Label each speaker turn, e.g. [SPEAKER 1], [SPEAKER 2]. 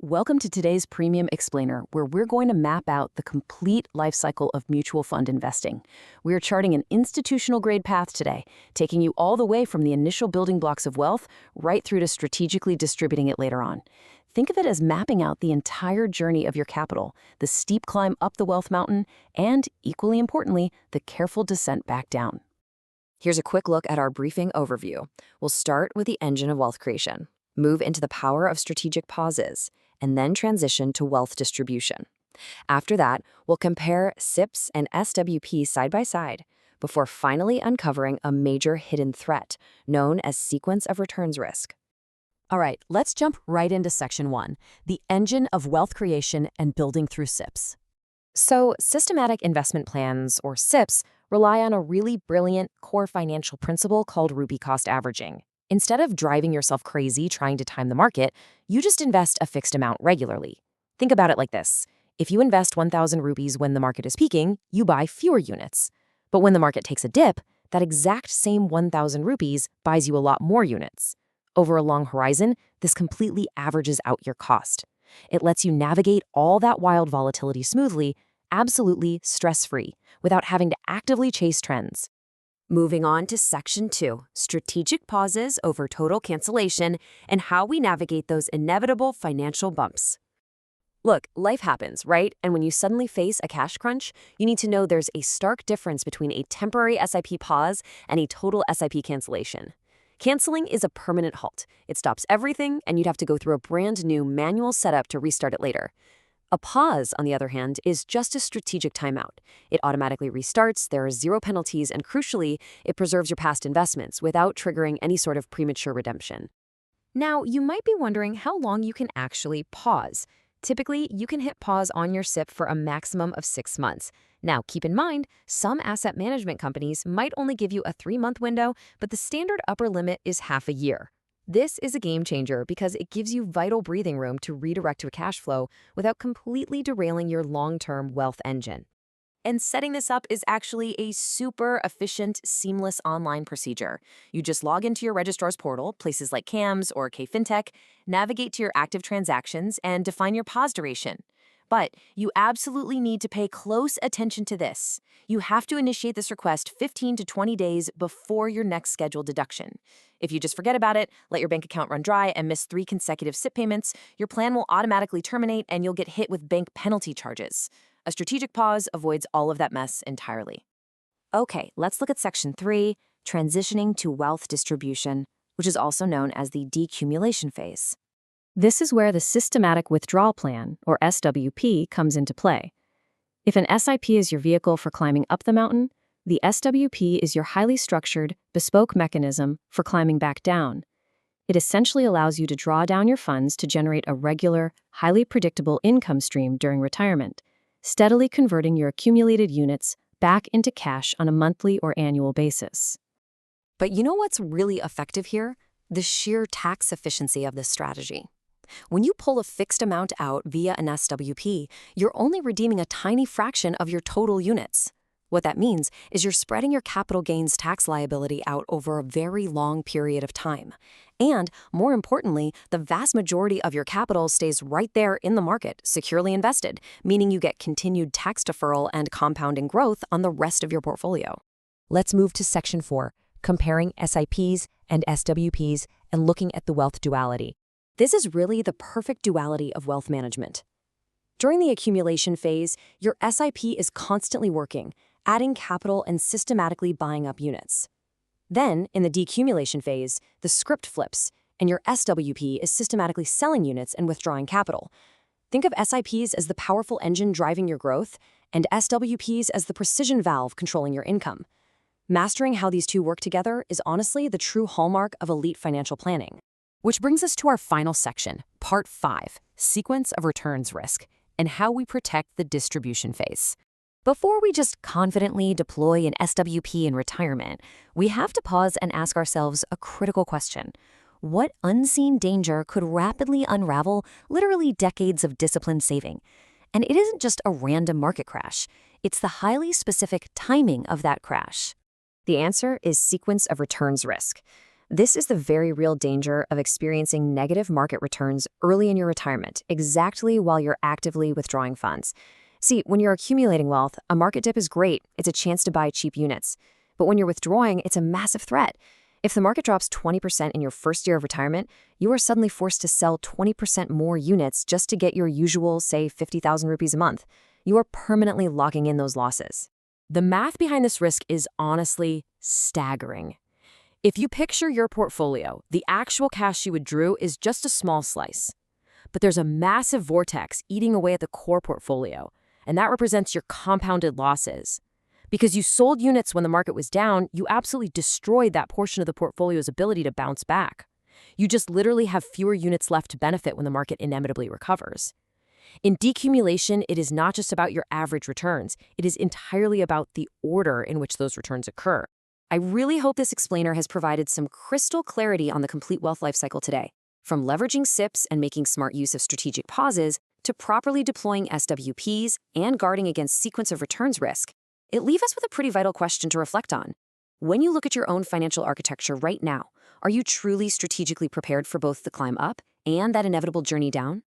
[SPEAKER 1] Welcome to today's Premium Explainer, where we're going to map out the complete life cycle of mutual fund investing. We're charting an institutional-grade path today, taking you all the way from the initial building blocks of wealth right through to strategically distributing it later on. Think of it as mapping out the entire journey of your capital, the steep climb up the wealth mountain, and, equally importantly, the careful descent back down.
[SPEAKER 2] Here's a quick look at our briefing overview. We'll start with the engine of wealth creation, move into the power of strategic pauses, and then transition to wealth distribution. After that, we'll compare SIPs and SWP side by side before finally uncovering a major hidden threat known as sequence of returns risk.
[SPEAKER 1] All right, let's jump right into Section 1, the engine of wealth creation and building through SIPs.
[SPEAKER 2] So, systematic investment plans, or SIPs, rely on a really brilliant core financial principle called rupee cost averaging. Instead of driving yourself crazy trying to time the market, you just invest a fixed amount regularly. Think about it like this. If you invest 1,000 rupees when the market is peaking, you buy fewer units. But when the market takes a dip, that exact same 1,000 rupees buys you a lot more units. Over a long horizon, this completely averages out your cost. It lets you navigate all that wild volatility smoothly, absolutely stress-free, without having to actively chase trends. Moving on to Section 2, strategic pauses over total cancellation and how we navigate those inevitable financial bumps. Look, life happens, right? And when you suddenly face a cash crunch, you need to know there's a stark difference between a temporary SIP pause and a total SIP cancellation. Canceling is a permanent halt. It stops everything, and you'd have to go through a brand new manual setup to restart it later. A pause, on the other hand, is just a strategic timeout. It automatically restarts, there are zero penalties, and crucially, it preserves your past investments without triggering any sort of premature redemption. Now, you might be wondering how long you can actually pause. Typically, you can hit pause on your SIP for a maximum of 6 months. Now, keep in mind, some asset management companies might only give you a 3-month window, but the standard upper limit is half a year. This is a game changer because it gives you vital breathing room to redirect to a cash flow without completely derailing your long-term wealth engine. And setting this up is actually a super efficient, seamless online procedure. You just log into your registrar's portal, places like CAMS or KFintech, navigate to your active transactions, and define your pause duration. But you absolutely need to pay close attention to this. You have to initiate this request 15 to 20 days before your next scheduled deduction. If you just forget about it, let your bank account run dry, and miss 3 consecutive SIP payments, your plan will automatically terminate and you'll get hit with bank penalty charges. A strategic pause avoids all of that mess entirely. Okay, let's look at Section 3, transitioning to wealth distribution, which is also known as the decumulation phase. This is where the Systematic Withdrawal Plan, or SWP, comes into play. If an SIP is your vehicle for climbing up the mountain, the SWP is your highly structured, bespoke mechanism for climbing back down. It essentially allows you to draw down your funds to generate a regular, highly predictable income stream during retirement, steadily converting your accumulated units back into cash on a monthly or annual basis. But you know what's really effective here? The sheer tax efficiency of this strategy. When you pull a fixed amount out via an SWP, you're only redeeming a tiny fraction of your total units. What that means is you're spreading your capital gains tax liability out over a very long period of time. And, more importantly, the vast majority of your capital stays right there in the market, securely invested, meaning you get continued tax deferral and compounding growth on the rest of your portfolio. Let's move to Section 4, comparing SIPs and SWPs and looking at the wealth duality. This is really the perfect duality of wealth management. During the accumulation phase, your SIP is constantly working, adding capital and systematically buying up units. Then, in the decumulation phase, the script flips, and your SWP is systematically selling units and withdrawing capital. Think of SIPs as the powerful engine driving your growth, and SWPs as the precision valve controlling your income. Mastering how these two work together is honestly the true hallmark of elite financial planning. Which brings us to our final section, Part 5, Sequence of Returns Risk, and how we protect the distribution phase. Before we just confidently deploy an SWP in retirement, we have to pause and ask ourselves a critical question. What unseen danger could rapidly unravel literally decades of disciplined saving? And it isn't just a random market crash. It's the highly specific timing of that crash. The answer is sequence of returns risk. This is the very real danger of experiencing negative market returns early in your retirement, exactly while you're actively withdrawing funds. See, when you're accumulating wealth, a market dip is great. It's a chance to buy cheap units. But when you're withdrawing, it's a massive threat. If the market drops 20% in your first year of retirement, you are suddenly forced to sell 20% more units just to get your usual, say, 50,000 rupees a month. You are permanently locking in those losses. The math behind this risk is honestly staggering. If you picture your portfolio, the actual cash you withdrew is just a small slice. But there's a massive vortex eating away at the core portfolio, and that represents your compounded losses. Because you sold units when the market was down, you absolutely destroyed that portion of the portfolio's ability to bounce back. You just literally have fewer units left to benefit when the market inevitably recovers. In decumulation, it is not just about your average returns. It is entirely about the order in which those returns occur. I really hope this explainer has provided some crystal clarity on the complete wealth life cycle today. From leveraging SIPs and making smart use of strategic pauses, to properly deploying SWPs and guarding against sequence of returns risk, it leaves us with a pretty vital question to reflect on. When you look at your own financial architecture right now, are you truly strategically prepared for both the climb up and that inevitable journey down?